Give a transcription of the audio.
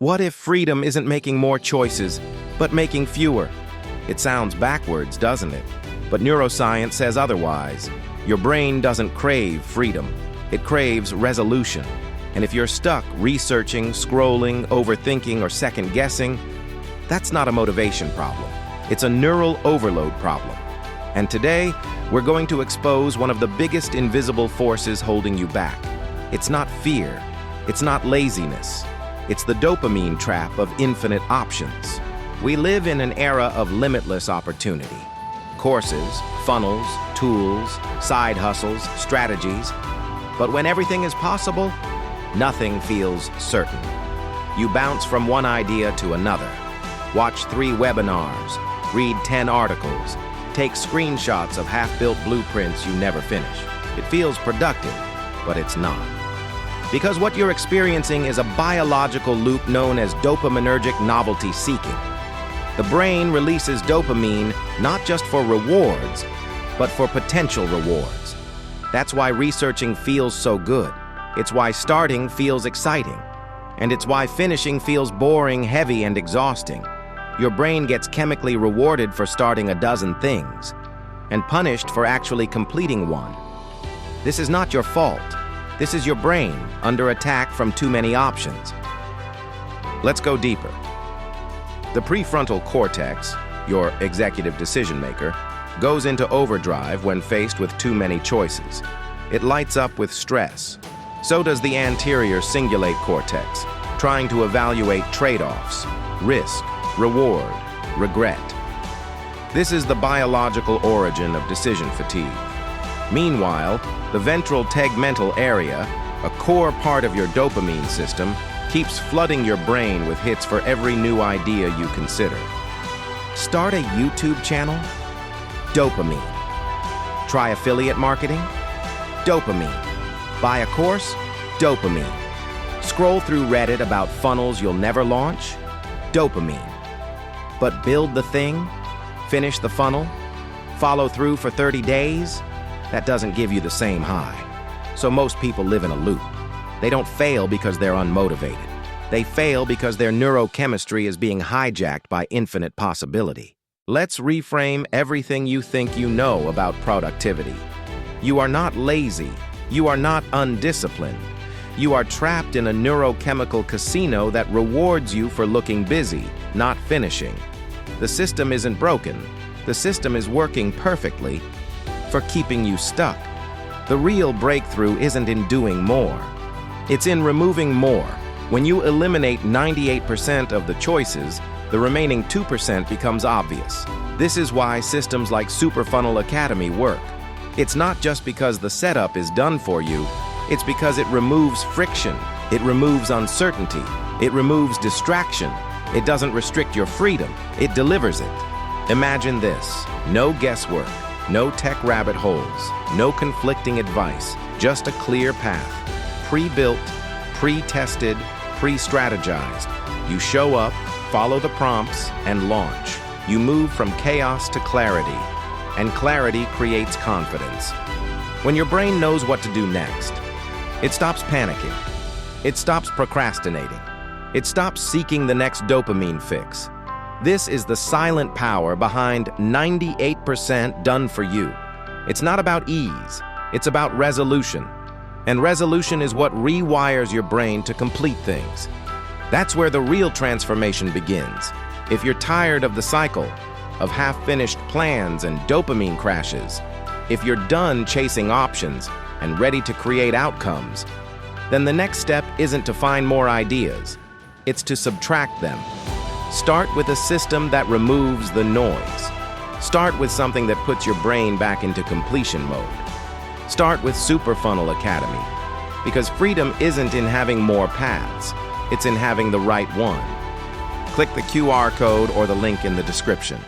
What if freedom isn't making more choices, but making fewer? It sounds backwards, doesn't it? But neuroscience says otherwise. Your brain doesn't crave freedom. It craves resolution. And if you're stuck researching, scrolling, overthinking, or second-guessing, that's not a motivation problem. It's a neural overload problem. And today, we're going to expose one of the biggest invisible forces holding you back. It's not fear. It's not laziness. It's the dopamine trap of infinite options. We live in an era of limitless opportunity. Courses, funnels, tools, side hustles, strategies. But when everything is possible, nothing feels certain. You bounce from one idea to another. Watch 3 webinars, read 10 articles, take screenshots of half-built blueprints you never finish. It feels productive, but it's not. Because what you're experiencing is a biological loop known as dopaminergic novelty seeking. The brain releases dopamine not just for rewards, but for potential rewards. That's why researching feels so good. It's why starting feels exciting. And it's why finishing feels boring, heavy, and exhausting. Your brain gets chemically rewarded for starting a dozen things, and punished for actually completing one. This is not your fault. This is your brain under attack from too many options. Let's go deeper. The prefrontal cortex, your executive decision maker, goes into overdrive when faced with too many choices. It lights up with stress. So does the anterior cingulate cortex, trying to evaluate trade-offs, risk, reward, regret. This is the biological origin of decision fatigue. Meanwhile, the ventral tegmental area, a core part of your dopamine system, keeps flooding your brain with hits for every new idea you consider. Start a YouTube channel? Dopamine. Try affiliate marketing? Dopamine. Buy a course? Dopamine. Scroll through Reddit about funnels you'll never launch? Dopamine. But build the thing? Finish the funnel? Follow through for 30 days? That doesn't give you the same high. So most people live in a loop. They don't fail because they're unmotivated. They fail because their neurochemistry is being hijacked by infinite possibility. Let's reframe everything you think you know about productivity. You are not lazy. You are not undisciplined. You are trapped in a neurochemical casino that rewards you for looking busy, not finishing. The system isn't broken. The system is working perfectly for keeping you stuck. The real breakthrough isn't in doing more. It's in removing more. When you eliminate 98% of the choices, the remaining 2% becomes obvious. This is why systems like Superfunnel Academy work. It's not just because the setup is done for you, it's because it removes friction, it removes uncertainty, it removes distraction. It doesn't restrict your freedom, it delivers it. Imagine this: no guesswork, no tech rabbit holes, no conflicting advice, just a clear path. Pre-built, pre-tested, pre-strategized. You show up, follow the prompts, and launch. You move from chaos to clarity, and clarity creates confidence. When your brain knows what to do next, it stops panicking. It stops procrastinating. It stops seeking the next dopamine fix. This is the silent power behind 98% done for you. It's not about ease, it's about resolution. And resolution is what rewires your brain to complete things. That's where the real transformation begins. If you're tired of the cycle, of half-finished plans and dopamine crashes, if you're done chasing options and ready to create outcomes, then the next step isn't to find more ideas, it's to subtract them. Start with a system that removes the noise. Start with something that puts your brain back into completion mode. Start with Superfunnel Academy, because freedom isn't in having more paths, it's in having the right one. Click the QR code or the link in the description.